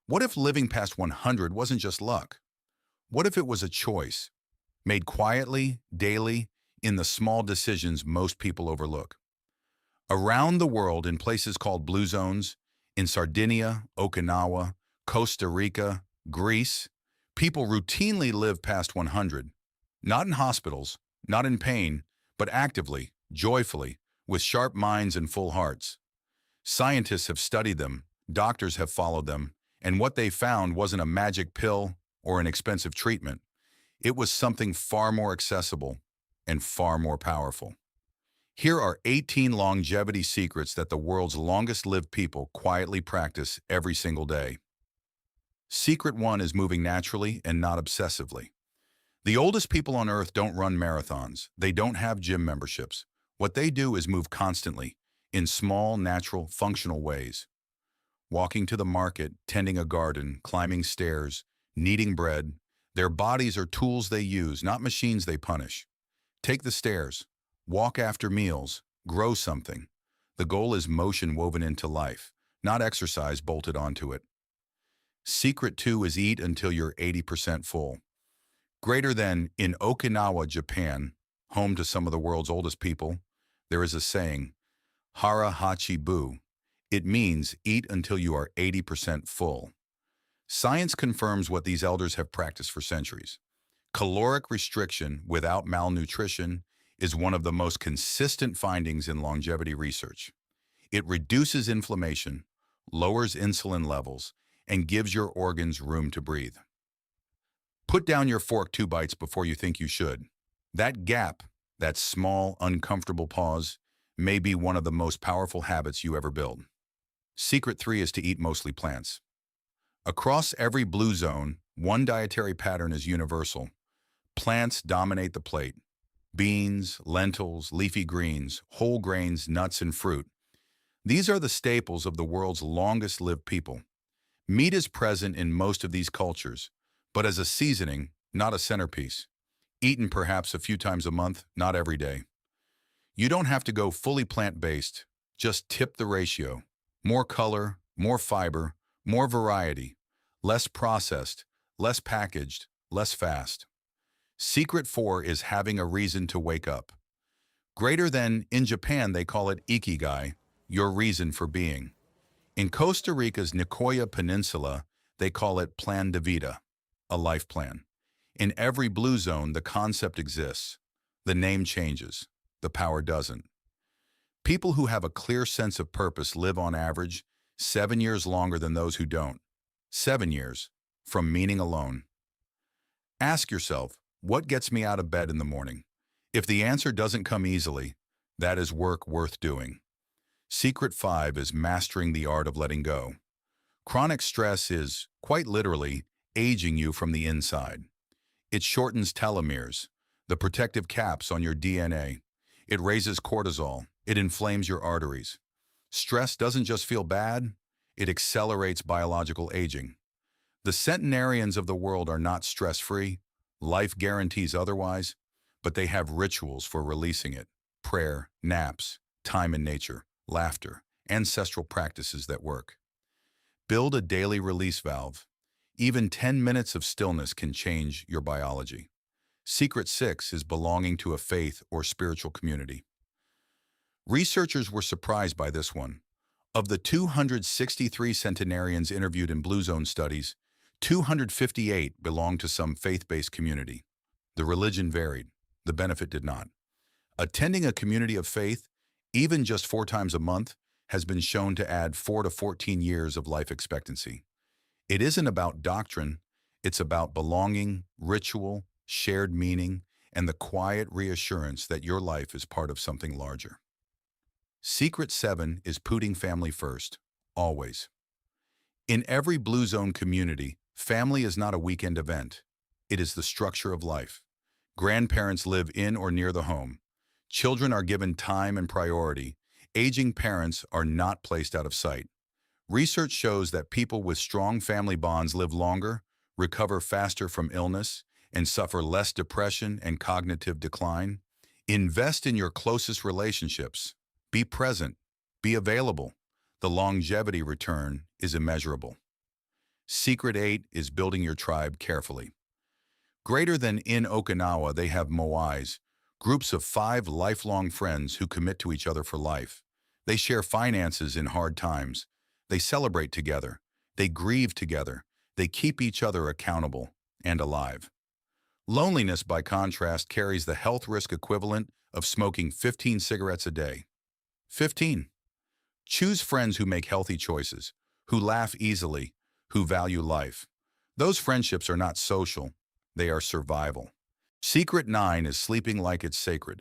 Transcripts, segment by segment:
What if living past 100 wasn't just luck? What if it was a choice, made quietly, daily, in the small decisions most people overlook? Around the world, in places called blue zones, in Sardinia, Okinawa, Costa Rica, Greece, people routinely live past 100, not in hospitals, not in pain, but actively, joyfully, with sharp minds and full hearts. Scientists have studied them, doctors have followed them, and what they found wasn't a magic pill or an expensive treatment. It was something far more accessible and far more powerful. Here are 18 longevity secrets that the world's longest-lived people quietly practice every single day. Secret 1 is moving naturally and not obsessively. The oldest people on Earth don't run marathons. They don't have gym memberships. What they do is move constantly, in small, natural, functional ways. Walking to the market, tending a garden, climbing stairs, kneading bread. Their bodies are tools they use, not machines they punish. Take the stairs. Walk after meals. Grow something. The goal is motion woven into life, not exercise bolted onto it. Secret 2 is eat until you're 80% full. Greater than in Okinawa, Japan, home to some of the world's oldest people, there is a saying, Hara Hachi Bu. It means eat until you are 80% full. Science confirms what these elders have practiced for centuries. Caloric restriction without malnutrition is one of the most consistent findings in longevity research. It reduces inflammation, lowers insulin levels, and gives your organs room to breathe. Put down your fork 2 bites before you think you should. That gap, that small, uncomfortable pause, may be one of the most powerful habits you ever build. Secret 3 is to eat mostly plants. Across every blue zone, one dietary pattern is universal. Plants dominate the plate. Beans, lentils, leafy greens, whole grains, nuts, and fruit. These are the staples of the world's longest-lived people. Meat is present in most of these cultures, but as a seasoning, not a centerpiece. Eaten perhaps a few times a month, not every day. You don't have to go fully plant-based, just tip the ratio. More color, more fiber, more variety, less processed, less packaged, less fast. Secret 4 is having a reason to wake up. Greater than, in Japan they call it Ikigai, your reason for being. In Costa Rica's Nicoya Peninsula, they call it Plan de Vida, a life plan. In every blue zone, the concept exists. The name changes. The power doesn't. People who have a clear sense of purpose live on average 7 years longer than those who don't. 7 years, from meaning alone. Ask yourself, what gets me out of bed in the morning? If the answer doesn't come easily, that is work worth doing. Secret 5 is mastering the art of letting go. Chronic stress is, quite literally, aging you from the inside. It shortens telomeres, the protective caps on your DNA. It raises cortisol. It inflames your arteries. Stress doesn't just feel bad, it accelerates biological aging. The centenarians of the world are not stress-free. Life guarantees otherwise, but they have rituals for releasing it. Prayer, naps, time in nature, laughter, ancestral practices that work. Build a daily release valve. Even 10 minutes of stillness can change your biology. Secret 6 is belonging to a faith or spiritual community. Researchers were surprised by this one. Of the 263 centenarians interviewed in Blue Zone studies, 258 belonged to some faith-based community. The religion varied. The benefit did not. Attending a community of faith, even just 4 times a month, has been shown to add 4 to 14 years of life expectancy. It isn't about doctrine. It's about belonging, ritual, shared meaning, and the quiet reassurance that your life is part of something larger. Secret 7 is putting family first, always. In every Blue Zone community, family is not a weekend event. It is the structure of life. Grandparents live in or near the home. Children are given time and priority. Aging parents are not placed out of sight. Research shows that people with strong family bonds live longer, recover faster from illness, and suffer less depression and cognitive decline. Invest in your closest relationships. Be present. Be available. The longevity return is immeasurable. Secret 8 is building your tribe carefully. Greater than in Okinawa, they have moais, groups of 5 lifelong friends who commit to each other for life. They share finances in hard times. They celebrate together. They grieve together. They keep each other accountable and alive. Loneliness, by contrast, carries the health risk equivalent of smoking 15 cigarettes a day. 15. Choose friends who make healthy choices, who laugh easily, who value life. Those friendships are not social, they are survival. Secret 9 is sleeping like it's sacred.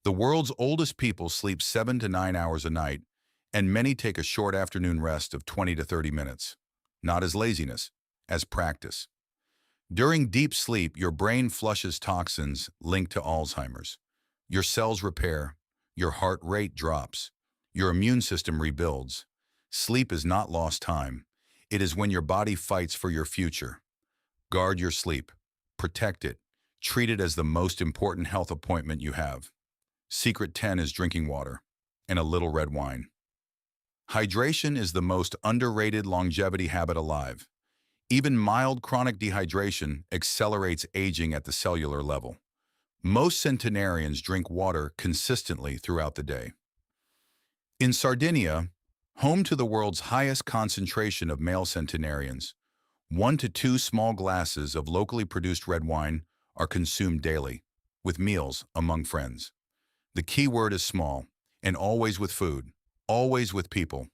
The world's oldest people sleep 7 to 9 hours a night, and many take a short afternoon rest of 20 to 30 minutes. Not as laziness, as practice. During deep sleep, your brain flushes toxins linked to Alzheimer's. Your cells repair, your heart rate drops, your immune system rebuilds. Sleep is not lost time. It is when your body fights for your future. Guard your sleep. Protect it. Treat it as the most important health appointment you have. Secret 10 is drinking water and a little red wine. Hydration is the most underrated longevity habit alive. Even mild chronic dehydration accelerates aging at the cellular level. Most centenarians drink water consistently throughout the day. In Sardinia, home to the world's highest concentration of male centenarians, 1 to 2 small glasses of locally produced red wine are consumed daily, with meals among friends. The key word is small, and always with food, always with people.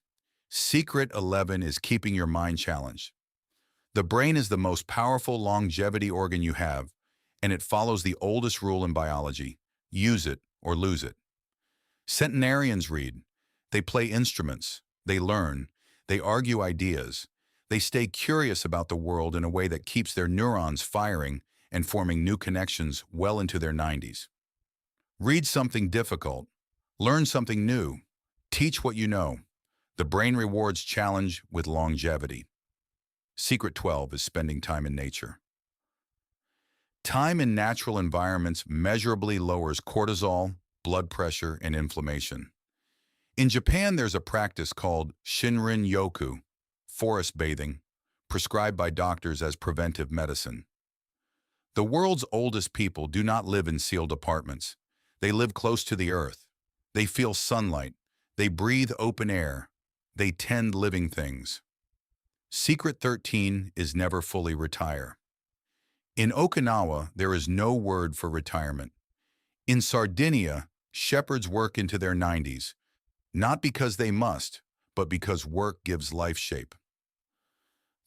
Secret 11 is keeping your mind challenged. The brain is the most powerful longevity organ you have, and it follows the oldest rule in biology: use it or lose it. Centenarians read. They play instruments. They learn. They argue ideas. They stay curious about the world in a way that keeps their neurons firing and forming new connections well into their 90s. Read something difficult. Learn something new. Teach what you know. The brain rewards challenge with longevity. Secret 12 is spending time in nature. Time in natural environments measurably lowers cortisol, blood pressure, and inflammation. In Japan, there's a practice called Shinrin-yoku, forest bathing, prescribed by doctors as preventive medicine. The world's oldest people do not live in sealed apartments. They live close to the earth. They feel sunlight. They breathe open air. They tend living things. Secret 13 is never fully retire. In Okinawa, there is no word for retirement. In Sardinia, shepherds work into their 90s, not because they must, but because work gives life shape.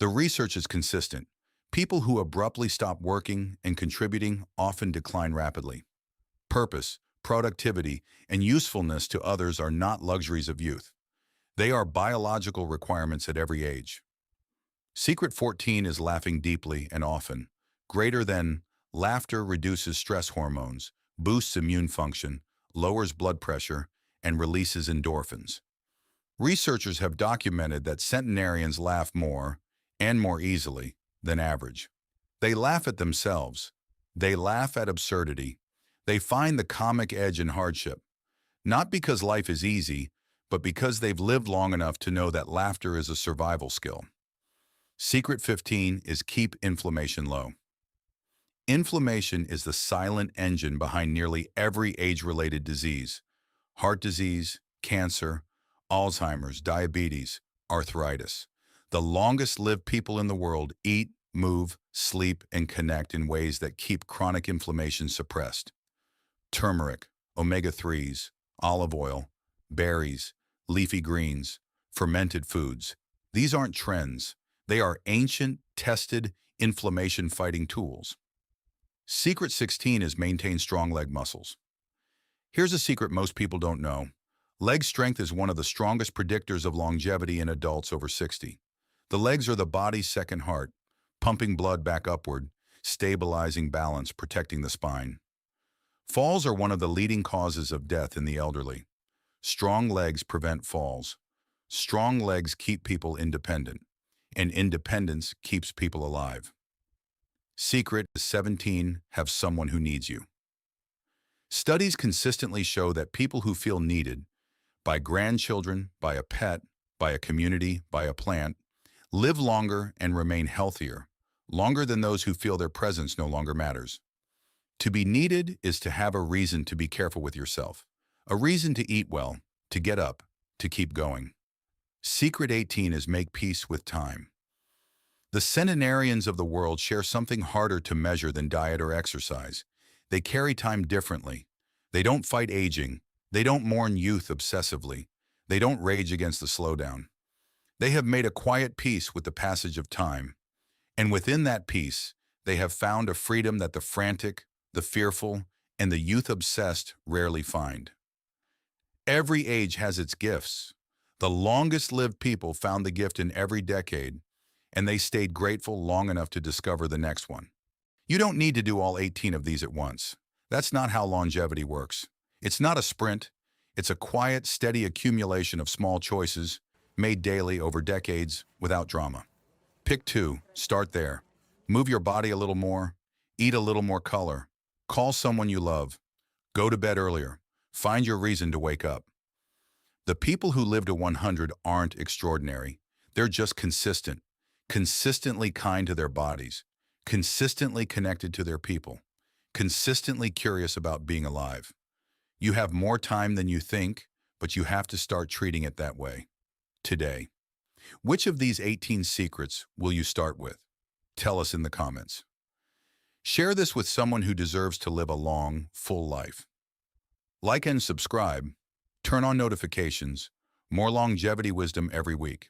The research is consistent. People who abruptly stop working and contributing often decline rapidly. Purpose, productivity, and usefulness to others are not luxuries of youth. They are biological requirements at every age. Secret 14 is laughing deeply and often. Greater than, laughter reduces stress hormones, boosts immune function, lowers blood pressure, and releases endorphins. Researchers have documented that centenarians laugh more, and more easily, than average. They laugh at themselves. They laugh at absurdity. They find the comic edge in hardship. Not because life is easy, but because they've lived long enough to know that laughter is a survival skill. Secret 15 is keep inflammation low. Inflammation is the silent engine behind nearly every age-related disease: heart disease, cancer, Alzheimer's, diabetes, arthritis. The longest-lived people in the world eat, move, sleep, and connect in ways that keep chronic inflammation suppressed. Turmeric, omega-3s, olive oil, berries, leafy greens, fermented foods. These aren't trends. They are ancient, tested, inflammation-fighting tools. Secret 16 is maintain strong leg muscles. Here's a secret most people don't know. Leg strength is one of the strongest predictors of longevity in adults over 60. The legs are the body's second heart, pumping blood back upward, stabilizing balance, protecting the spine. Falls are one of the leading causes of death in the elderly. Strong legs prevent falls. Strong legs keep people independent, and independence keeps people alive. Secret 17, have someone who needs you. Studies consistently show that people who feel needed by grandchildren, by a pet, by a community, by a plant, Live longer and remain healthier, longer than those who feel their presence no longer matters. To be needed is to have a reason to be careful with yourself, a reason to eat well, to get up, to keep going. Secret 18 is make peace with time. The centenarians of the world share something harder to measure than diet or exercise. They carry time differently. They don't fight aging. They don't mourn youth obsessively. They don't rage against the slowdown. They have made a quiet peace with the passage of time. And within that peace, they have found a freedom that the frantic, the fearful, and the youth-obsessed rarely find. Every age has its gifts. The longest-lived people found the gift in every decade, and they stayed grateful long enough to discover the next one. You don't need to do all 18 of these at once. That's not how longevity works. It's not a sprint. It's a quiet, steady accumulation of small choices made daily over decades without drama. Pick 2, start there. Move your body a little more, eat a little more color, call someone you love, go to bed earlier, find your reason to wake up. The people who live to 100 aren't extraordinary. They're just consistent, consistently kind to their bodies, consistently connected to their people, consistently curious about being alive. You have more time than you think, but you have to start treating it that way. Today. Which of these 18 secrets will you start with? Tell us in the comments. Share this with someone who deserves to live a long, full life. Like and subscribe. Turn on notifications. More longevity wisdom every week.